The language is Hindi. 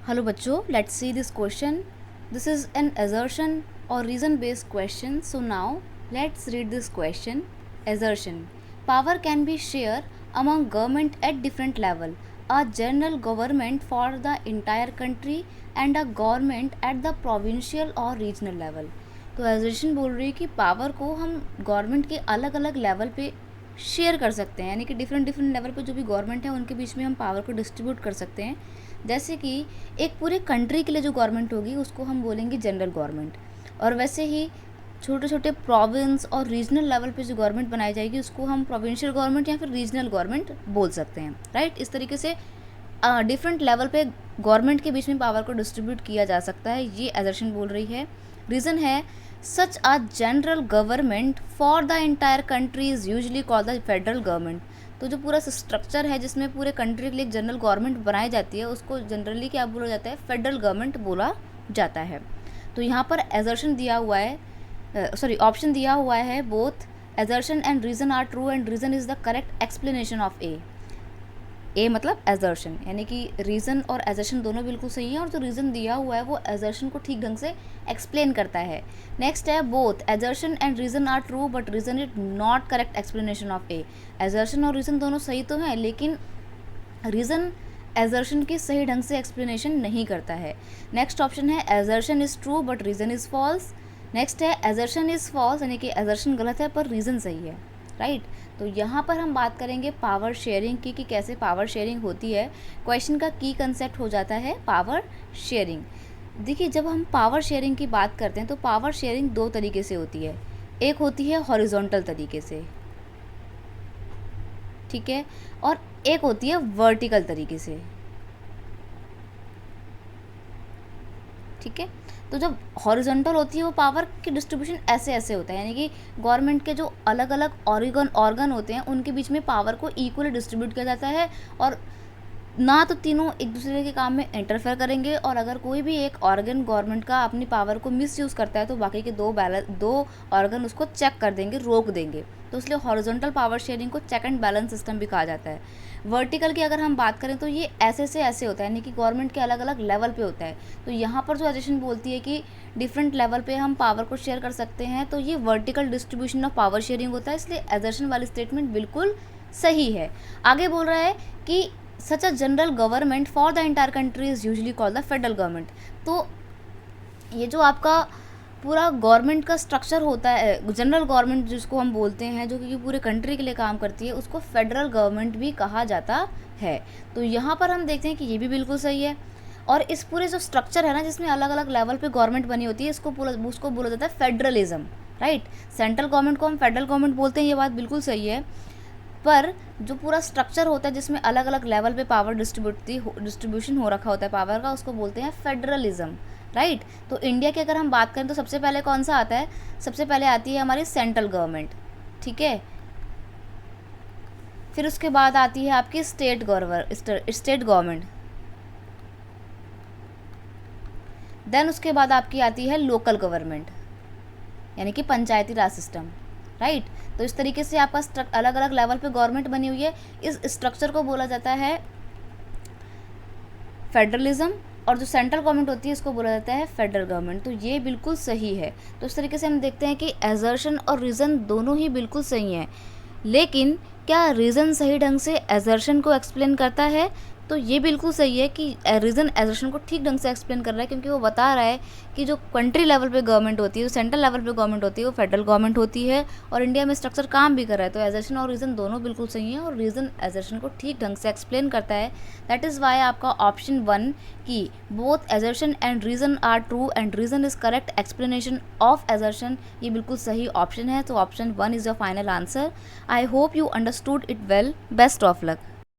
Hello बच्चों, let's see this question. This is an assertion or reason based question. So now let's read this question. Assertion: power can be shared among government at different level. A general government for the entire country and a government at the provincial or regional level. तो एजर्शन बोल रही है कि पावर को हम गवर्नमेंट के अलग अलग लेवल पे शेयर कर सकते हैं, यानी कि डिफरेंट डिफरेंट लेवल पे जो भी गवर्नमेंट है उनके बीच में हम पावर को डिस्ट्रीब्यूट कर सकते हैं। जैसे कि एक पूरे कंट्री के लिए जो गवर्नमेंट होगी उसको हम बोलेंगे जनरल गवर्नमेंट, और वैसे ही छोटे छोटे प्रोविंस और रीजनल लेवल पे जो गवर्नमेंट बनाई जाएगी उसको हम प्रोविंशियल गवर्नमेंट या फिर रीजनल गवर्नमेंट बोल सकते हैं, राइट। इस तरीके से डिफरेंट लेवल पे गवर्नमेंट के बीच में पावर को डिस्ट्रीब्यूट किया जा सकता है, ये एजर्शन बोल रही है। रीज़न है such a general government for the entire country is usually called the federal government. तो जो पूरा स्ट्रक्चर है जिसमें पूरे कंट्री के लिए एक जनरल गवर्नमेंट बनाई जाती है उसको जनरली क्या बोला जाता है, फेडरल गवर्नमेंट बोला जाता है। तो यहाँ पर एजर्शन दिया हुआ है, ऑप्शन दिया हुआ है both assertion and reason are true and reason is the correct explanation of A मतलब एजर्शन, यानी कि रीज़न और एजर्शन दोनों बिल्कुल सही है और जो रीज़न दिया हुआ है वो एजर्शन को ठीक ढंग से एक्सप्लेन करता है। नेक्स्ट है both assertion and reason are true but reason is not correct explanation of A. Assertion और रीज़न दोनों सही तो हैं लेकिन रीज़न एजर्शन की सही ढंग से एक्सप्लेनेशन नहीं करता है। नेक्स्ट ऑप्शन है assertion is true but reason is false. Next है एजर्शन इज़ फॉल्स, यानी कि एजर्शन गलत है पर रीज़न सही है, राइट। तो यहाँ पर हम बात करेंगे पावर शेयरिंग की कि कैसे पावर शेयरिंग होती है। क्वेश्चन का की कंसेप्ट हो जाता है पावर शेयरिंग। देखिए, जब हम पावर शेयरिंग की बात करते हैं तो पावर शेयरिंग दो तरीके से होती है। एक होती है हॉरिजॉन्टल तरीके से, ठीक है, और एक होती है वर्टिकल तरीके से, ठीक है। तो जब हॉरिजॉन्टल होती है वो पावर की डिस्ट्रीब्यूशन ऐसे ऐसे होता है, यानी कि गवर्नमेंट के जो अलग अलग ऑर्गन होते हैं उनके बीच में पावर को इक्वली डिस्ट्रीब्यूट किया जाता है और ना तो तीनों एक दूसरे के काम में इंटरफेयर करेंगे, और अगर कोई भी एक ऑर्गन गवर्नमेंट का अपनी पावर को मिसयूज़ करता है तो बाकी के दो ऑर्गन उसको चेक कर देंगे, रोक देंगे। तो इसलिए हॉरिजॉन्टल पावर शेयरिंग को चेक एंड बैलेंस सिस्टम भी कहा जाता है। वर्टिकल की अगर हम बात करें तो ये ऐसे से ऐसे होता है, यानी कि गवर्नमेंट के अलग अलग लेवल पे होता है। तो यहाँ पर जो एजर्शन बोलती है कि डिफरेंट लेवल पे हम पावर को शेयर कर सकते हैं, तो ये vertical distribution of power sharing होता है, इसलिए एजर्शन वाली स्टेटमेंट बिल्कुल सही है। आगे बोल रहा है कि such a general government for the entire country is usually called the federal government. तो ये जो आपका पूरा गवर्नमेंट का स्ट्रक्चर होता है, जनरल गवर्नमेंट जिसको हम बोलते हैं, जो कि पूरे कंट्री के लिए काम करती है, उसको फेडरल गवर्नमेंट भी कहा जाता है। तो यहाँ पर हम देखते हैं कि ये भी बिल्कुल सही है। और इस पूरे जो स्ट्रक्चर है ना जिसमें अलग अलग लेवल पे गवर्नमेंट बनी होती है, उसको बोला जाता है फेडरलिज्म, राइट। सेंट्रल गवर्नमेंट को हम फेडरल गवर्नमेंट बोलते हैं, ये बात बिल्कुल सही है। पर जो पूरा स्ट्रक्चर होता है जिसमें अलग अलग लेवल पे पावर डिस्ट्रीब्यूशन हो रखा होता है पावर का, उसको बोलते हैं फेडरलिज्म, राइट। तो इंडिया की अगर हम बात करें तो सबसे पहले कौन सा आता है, सबसे पहले आती है हमारी सेंट्रल गवर्नमेंट, ठीक है। फिर उसके बाद आती है आपकी स्टेट गवर्नमेंट, देन उसके बाद आपकी आती है लोकल गवर्नमेंट, यानी कि पंचायती राज सिस्टम, राइट। तो इस तरीके से आपका अलग अलग लेवल पे गवर्नमेंट बनी हुई है। इस स्ट्रक्चर को बोला जाता है फेडरलिज्म, और जो सेंट्रल गवर्नमेंट होती है इसको बोला जाता है फेडरल गवर्नमेंट। तो ये बिल्कुल सही है। तो इस तरीके से हम देखते हैं कि एजर्शन और रीज़न दोनों ही बिल्कुल सही हैं, लेकिन क्या रीज़न सही ढंग से एजर्शन को एक्सप्लेन करता है? तो ये बिल्कुल सही है कि रीज़न एजर्शन को ठीक ढंग से एक्सप्लेन कर रहा है, क्योंकि वो बता रहा है कि जो कंट्री लेवल पे गवर्नमेंट होती है, जो सेंट्रल लेवल पे गवर्नमेंट होती है, वो फेडरल गवर्नमेंट होती है और इंडिया में स्ट्रक्चर काम भी कर रहा है। तो एजर्शन और रीज़न दोनों बिल्कुल सही हैं और रीज़न एजर्शन को ठीक ढंग से एक्सप्लेन करता है। दैट इज़ वाई आपका ऑप्शन 1 की both assertion and reason are true and reason is correct explanation of assertion, ये बिल्कुल सही ऑप्शन है। तो option 1 is your final answer. I hope you understood it well. Best of luck.